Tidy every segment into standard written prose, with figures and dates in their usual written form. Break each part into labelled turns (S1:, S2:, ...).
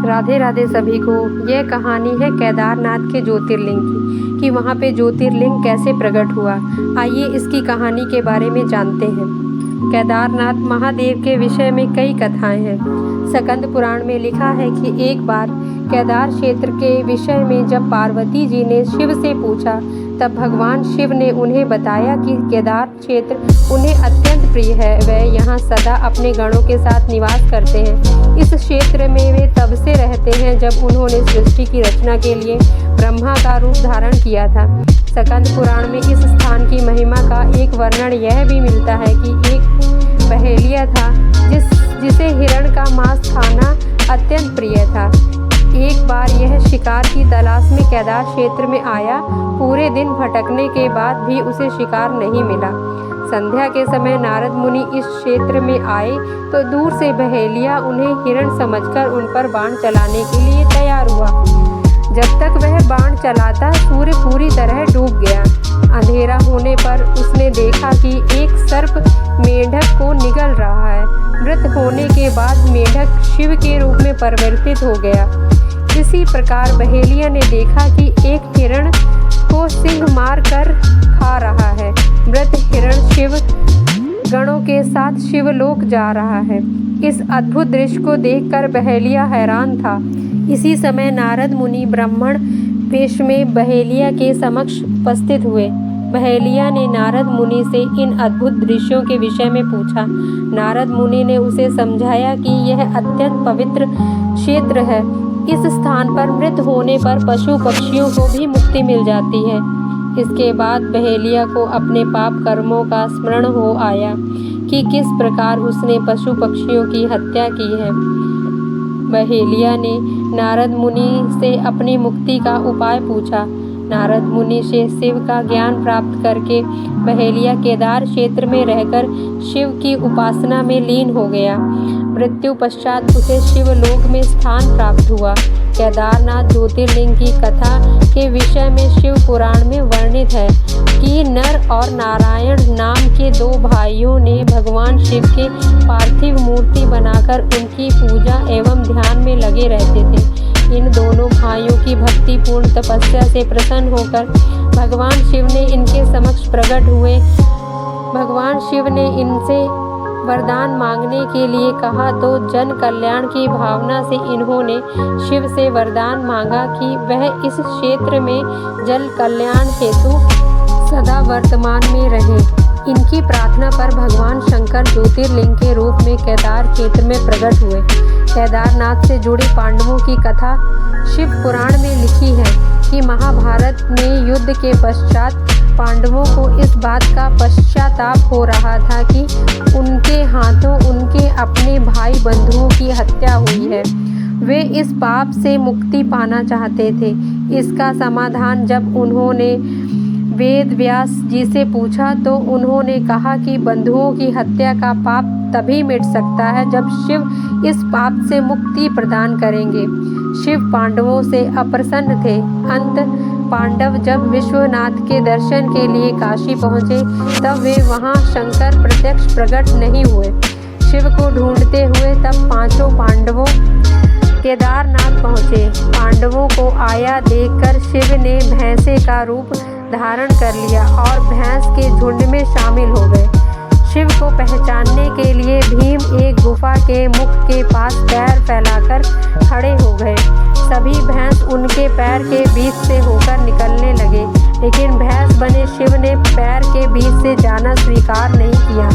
S1: राधे राधे सभी को। यह कहानी है केदारनाथ के ज्योतिर्लिंग की कि वहाँ पे ज्योतिर्लिंग कैसे प्रकट हुआ। आइए इसकी कहानी के बारे में जानते हैं। केदारनाथ महादेव के विषय में कई कथाएं हैं। स्कंद पुराण में लिखा है कि एक बार केदार क्षेत्र के विषय में जब पार्वती जी ने शिव से पूछा तब भगवान शिव ने उन्हें बताया कि केदार क्षेत्र उन्हें अत्यंत प्रिय है। वे यहाँ सदा अपने गणों के साथ निवास करते हैं। इस क्षेत्र में वे तब से रहते हैं जब उन्होंने सृष्टि की रचना के लिए ब्रह्मा का रूप धारण किया था। स्कंद पुराण में इस स्थान की महिमा का एक वर्णन यह भी मिलता है कि एक बहेलिया था जिसे हिरण का मांस खाना अत्यंत प्रिय था। एक बार यह शिकार की तलाश में केदार क्षेत्र में आया। पूरे दिन भटकने के बाद भी उसे शिकार नहीं मिला। संध्या के समय नारद मुनि इस क्षेत्र में आए तो दूर से बहेलिया उन्हें हिरण समझकर उन पर बाण चलाने के लिए तैयार हुआ। जब तक वह बाण चलाता सूर्य पूरी तरह डूब गया। अंधेरा होने पर उसने देखा कि एक सर्प मेंढक को निगल रहा है। मृत होने के बाद मेंढक शिव के रूप में परिवर्तित हो गया। इसी प्रकार बहेलिया ने देखा कि एक हिरण को सिंह मार कर खा रहा है। मृत हिरण शिव गणों के साथ शिवलोक जा रहा है। इस अद्भुत दृश्य को देखकर बहेलिया हैरान था। इसी समय नारद मुनि ब्राह्मण वेश में बहेलिया के समक्ष उपस्थित हुए। बहेलिया ने नारद मुनि से इन अद्भुत दृश्यों के विषय में पूछा। नारद मुनि ने उसे समझाया कि यह अत्यंत पवित्र क्षेत्र है। इस स्थान पर मृत होने पर पशु पक्षियों को भी मुक्ति मिल जाती है। इसके बाद बहेलिया को अपने पाप कर्मों का स्मरण हो आया कि किस प्रकार उसने पशु पक्षियों की हत्या की है। बहेलिया ने नारद मुनि से अपनी मुक्ति का उपाय पूछा। नारद मुनि से शिव का ज्ञान प्राप्त करके बहेलिया केदार क्षेत्र में रहकर शिव की उपासना में लीन हो गया। मृत्यु पश्चात उसे शिवलोक में स्थान प्राप्त हुआ। केदारनाथ ज्योतिर्लिंग की कथा के विषय में शिव पुराण में वर्णित है कि नर और नारायण नाम के दो भाइयों ने भगवान शिव के पार्थिव मूर्ति बनाकर उनकी पूजा एवं ध्यान में लगे रहते थे। इन दोनों भाइयों की भक्तिपूर्ण तपस्या से प्रसन्न होकर भगवान शिव ने इनके समक्ष प्रकट हुए। भगवान शिव ने इनसे वरदान मांगने के लिए कहा तो जन कल्याण की भावना से इन्होंने शिव से वरदान मांगा कि वह इस क्षेत्र में जल कल्याण हेतु सदा वर्तमान में रहे। इनकी प्रार्थना पर भगवान शंकर ज्योतिर्लिंग के रूप में केदार क्षेत्र में प्रकट हुए। केदारनाथ से जुड़ी पांडवों की कथा शिव पुराण में लिखी है कि महाभारत में युद्ध के पश्चात पांडवों को इस बात का पश्चाताप हो रहा था कि उनके हाथों उनके अपने भाई बंधुओं की हत्या हुई है। वे इस पाप से मुक्ति पाना चाहते थे। इसका समाधान जब उन्होंने वेद व्यास जी से पूछा तो उन्होंने कहा कि बंधुओं की हत्या का पाप तभी मिट सकता है जब शिव इस पाप से मुक्ति प्रदान करेंगे। शिव पांडवों से अप्रसन्न थे। अंत पांडव जब विश्वनाथ के दर्शन के लिए काशी पहुँचे तब वे वहाँ शंकर प्रत्यक्ष प्रकट नहीं हुए। शिव को ढूंढते हुए तब पांचों पांडवों केदारनाथ पहुँचे। पांडवों को आया देखकर शिव ने भैंसे का रूप धारण कर लिया और भैंस के झुंड में शामिल हो गए। शिव को पहचानने के लिए भीम एक गुफा के मुख के पास पैर फैलाकर खड़े हो गए। सभी भैंस उनके पैर के बीच से होकर निकलने लगे, लेकिन भैंस बने शिव ने पैर के बीच से जाना स्वीकार नहीं किया।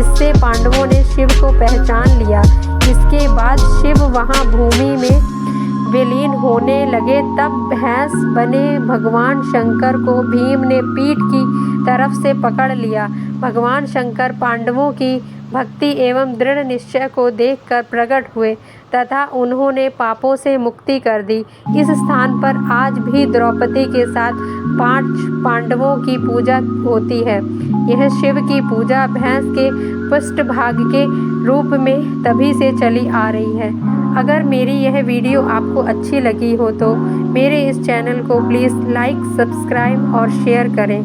S1: इससे पांडवों ने शिव को पहचान लिया। इसके बाद शिव वहाँ भूमि में विलीन होने लगे। तब भैंस बने भगवान शंकर को भीम ने पीठ की तरफ से पकड़ लिया। भगवान शंकर पांडवों की भक्ति एवं दृढ़ निश्चय को देखकर प्रकट हुए तथा उन्होंने पापों से मुक्ति कर दी। इस स्थान पर आज भी द्रौपदी के साथ 5 पांडवों की पूजा होती है। यह शिव की पूजा भैंस के पृष्ठभाग के रूप में तभी से चली आ रही है। अगर मेरी यह वीडियो आपको अच्छी लगी हो तो मेरे इस चैनल को प्लीज़ लाइक, सब्सक्राइब और शेयर करें।